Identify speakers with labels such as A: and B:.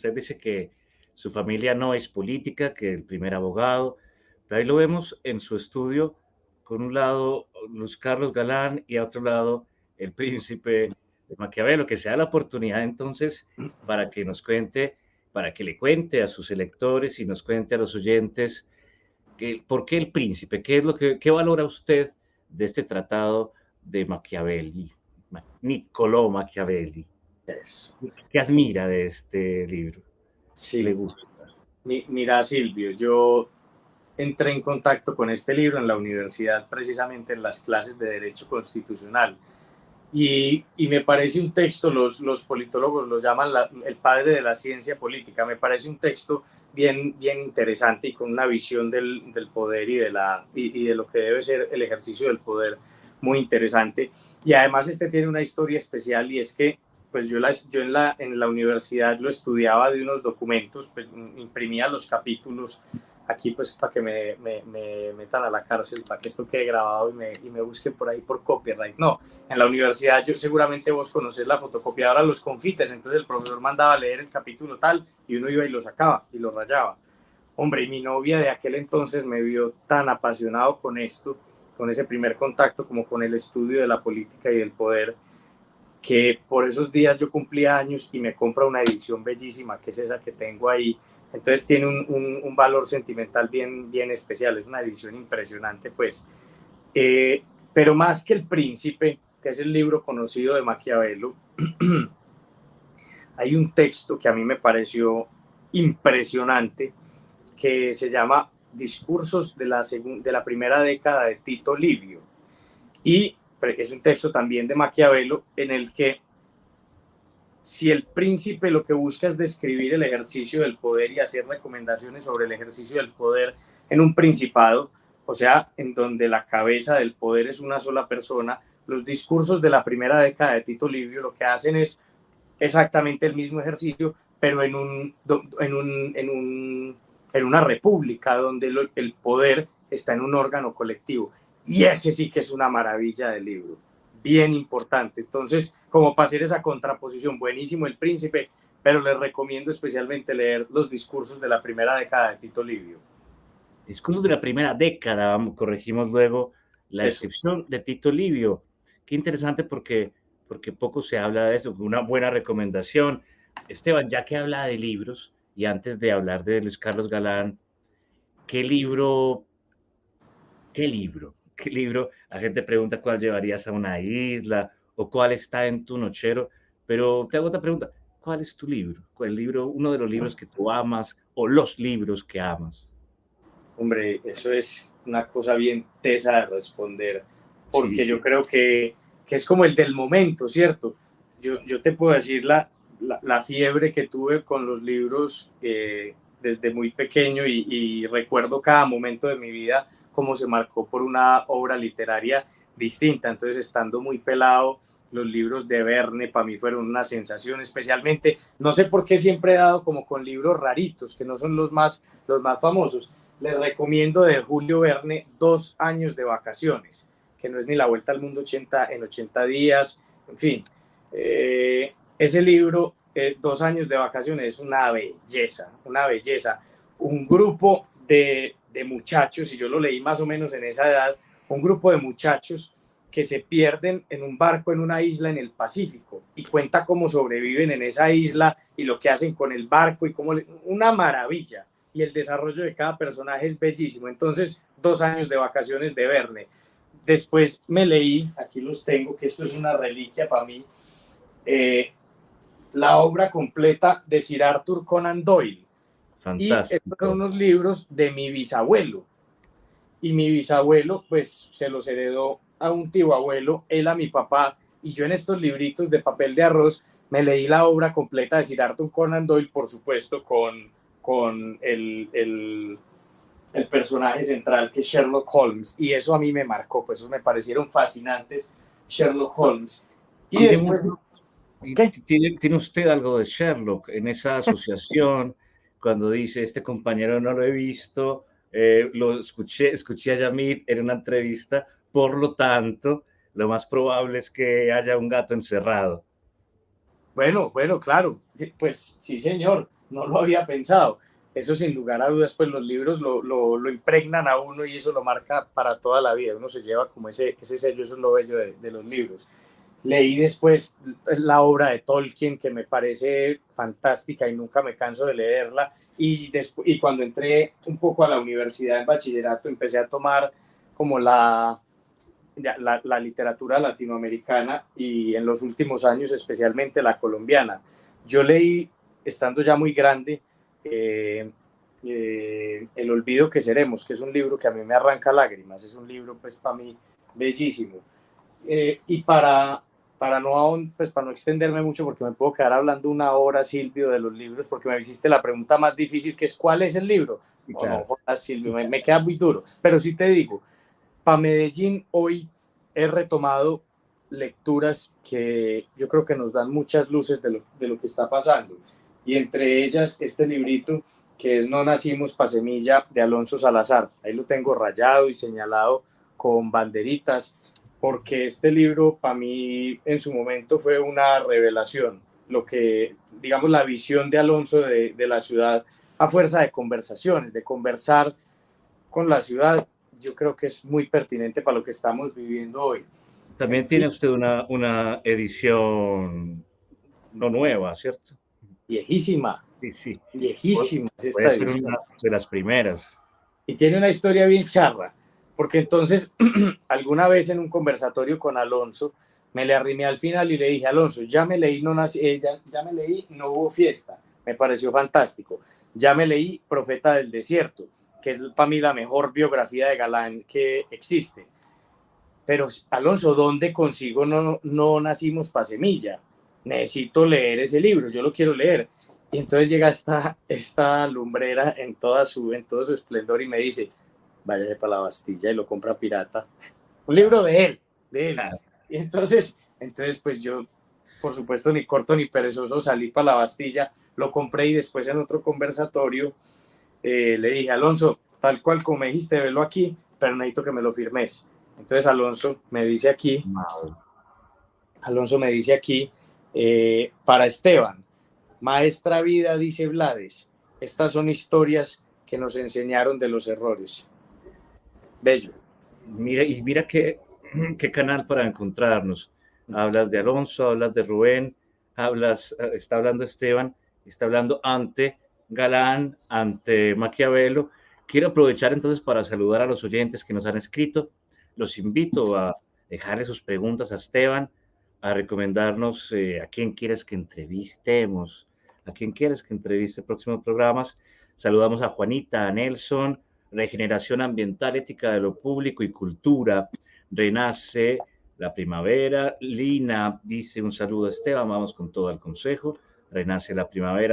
A: Usted dice que su familia no es política, que el primer abogado, pero ahí lo vemos en su estudio, con un lado Luis Carlos Galán y a otro lado el príncipe de Maquiavelo, que sea la oportunidad entonces para que nos cuente, para que le cuente a sus electores y nos cuente a los oyentes que, por qué el príncipe, qué es lo que, qué valora usted de este tratado de Machiavelli, Niccolò Machiavelli,
B: Eso.
A: qué admira de este libro, qué le
B: Sí,
A: gusta.
B: mira Silvio, yo entré en contacto con este libro en la universidad precisamente en las clases de Derecho Constitucional y me parece un texto, los politólogos lo llaman el padre de la ciencia política, me parece un texto bien interesante y con una visión del poder y de lo que debe ser el ejercicio del poder muy interesante. Y además este tiene una historia especial y es que pues yo en la universidad lo estudiaba de unos documentos, pues imprimía los capítulos aquí pues para que me metan a la cárcel, para que esto quede grabado y me busquen por ahí por copyright. No, en la universidad yo seguramente vos conocés la fotocopiadora, los confites, entonces el profesor mandaba a leer el capítulo tal y uno iba y lo sacaba y lo rayaba. Hombre, y mi novia de aquel entonces me vio tan apasionado con esto, con ese primer contacto como con el estudio de la política y del poder, que por esos días yo cumplía años y me compra una edición bellísima, que es esa que tengo ahí. Entonces tiene un valor sentimental bien especial, es una edición impresionante, pues. Pero más que El Príncipe, que es el libro conocido de Maquiavelo, hay un texto que a mí me pareció impresionante, que se llama Discursos de la primera década de Tito Livio. Y es un texto también de Maquiavelo en el que si el príncipe lo que busca es describir el ejercicio del poder y hacer recomendaciones sobre el ejercicio del poder en un principado, o sea, en donde la cabeza del poder es una sola persona, los discursos de la primera década de Tito Livio lo que hacen es exactamente el mismo ejercicio, pero en una república donde el poder está en un órgano colectivo. Y ese sí que es una maravilla del libro, bien importante. Entonces, como para hacer esa contraposición, buenísimo El Príncipe, pero les recomiendo especialmente leer los discursos de la primera década de Tito Livio.
A: Discursos de la primera década, corregimos luego la
B: Eso.
A: descripción de Tito Livio. Qué interesante porque poco se habla de eso, una buena recomendación. Esteban, ya que habla de libros, y antes de hablar de Luis Carlos Galán, ¿qué libro, qué libro, qué libro? La gente pregunta cuál llevarías a una isla o cuál está en tu nochero, pero te hago otra pregunta, ¿cuál es tu libro? ¿Cuál libro, uno de los libros que tú amas o los libros que amas?
B: Hombre, eso es una cosa bien tesa de responder, porque
A: Sí,
B: yo creo que es como el del momento, ¿cierto? Yo te puedo decir la fiebre que tuve con los libros desde muy pequeño y recuerdo cada momento de mi vida como se marcó por una obra literaria distinta. Entonces, estando muy pelado, los libros de Verne para mí fueron una sensación, especialmente, no sé por qué siempre he dado como con libros raritos, que no son los más famosos. Les recomiendo de Julio Verne 2 años de vacaciones, que no es ni la vuelta al mundo 80 días, en fin. Ese libro, 2 años de vacaciones, es una belleza, una belleza. Un grupo de muchachos, y yo lo leí más o menos en esa edad, un grupo de muchachos que se pierden en un barco en una isla en el Pacífico y cuenta cómo sobreviven en esa isla y lo que hacen con el barco y cómo una maravilla, y el desarrollo de cada personaje es bellísimo. Entonces, 2 años de vacaciones de Verne. Después me leí, aquí los tengo, que esto es una reliquia para mí, eh, la obra completa de Sir Arthur Conan Doyle. Y estos son
A: fantástico.
B: unos libros de mi bisabuelo. Y mi bisabuelo, pues, se los heredó a un tío abuelo, él a mi papá, y yo en estos libritos de papel de arroz me leí la obra completa de Sir Arthur Conan Doyle, por supuesto, con el personaje central que es Sherlock Holmes, y eso a mí me marcó, pues eso me parecieron fascinantes Sherlock Holmes. Y
A: Tiene
B: después,
A: mucho,
B: ¿qué?
A: tiene usted algo de Sherlock en esa asociación, cuando dice, este compañero no lo he visto, lo escuché a Yamid en una entrevista, por lo tanto, lo más probable es que haya un gato encerrado.
B: Bueno, claro, sí, pues sí, señor. no lo había pensado. Eso sin lugar a dudas, pues los libros lo impregnan a uno y eso lo marca para toda la vida. Uno se lleva como ese sello, eso es lo bello de los libros. Leí después la obra de Tolkien, que me parece fantástica y nunca me canso de leerla. Y cuando entré un poco a la universidad en bachillerato, empecé a tomar como la literatura latinoamericana y en los últimos años especialmente la colombiana. Yo leí, estando ya muy grande, El olvido que seremos, que es un libro que a mí me arranca lágrimas, es un libro pues para mí bellísimo. Y para no extenderme mucho, porque me puedo quedar hablando una hora, Silvio, de los libros, porque me hiciste la pregunta más difícil, que es ¿cuál es el libro? No,
A: Claro.
B: no jodas, Silvio, me queda muy duro. Pero sí te digo, para Medellín hoy he retomado lecturas que yo creo que nos dan muchas luces de lo que está pasando. Y entre ellas este librito que es No nacimos pa' semilla de Alonso Salazar. Ahí lo tengo rayado y señalado con banderitas, porque este libro para mí en su momento fue una revelación. Lo que, digamos, la visión de Alonso de la ciudad a fuerza de conversaciones, de conversar con la ciudad, yo creo que es muy pertinente para lo que estamos viviendo hoy.
A: También tiene usted una edición no nueva, ¿cierto?
B: Viejísima,
A: Sí, sí.
B: viejísima es
A: Puede
B: esta
A: ser
B: edición.
A: una de las primeras.
B: Y tiene una historia bien charra, porque entonces alguna vez en un conversatorio con Alonso, me le arrimé al final y le dije, Alonso, ya me leí, ya me leí, no hubo fiesta, me pareció fantástico. Ya me leí Profeta del Desierto, que es para mí la mejor biografía de Galán que existe. Pero Alonso, ¿dónde consigo no nacimos pa' semilla? Necesito leer ese libro, yo lo quiero leer. Y entonces llega esta lumbrera en todo su esplendor y me dice, váyase para la Bastilla y lo compra pirata. Un libro de él, de él.
A: Claro.
B: Y entonces pues yo, por supuesto, ni corto ni perezoso, salí para la Bastilla, lo compré y después en otro conversatorio le dije, Alonso, tal cual como me dijiste, velo aquí, pero necesito que me lo firmes. Entonces
A: Wow.
B: Alonso me dice aquí, para Esteban, maestra vida, dice Blades, estas son historias que nos enseñaron de los errores. Bello.
A: Mira, y mira qué canal para encontrarnos. Hablas de Alonso, hablas de Rubén, está hablando Esteban, está hablando ante Galán, ante Maquiavelo. Quiero aprovechar entonces para saludar a los oyentes que nos han escrito. Los invito a dejarle sus preguntas a Esteban, a recomendarnos a quién quieres que entrevistemos, a quién quieres que entreviste en próximos programas. Saludamos a Juanita, a Nelson, Regeneración Ambiental, Ética de lo Público y Cultura, Renace la Primavera. Lina dice un saludo a Esteban, vamos con todo el consejo. Renace la Primavera.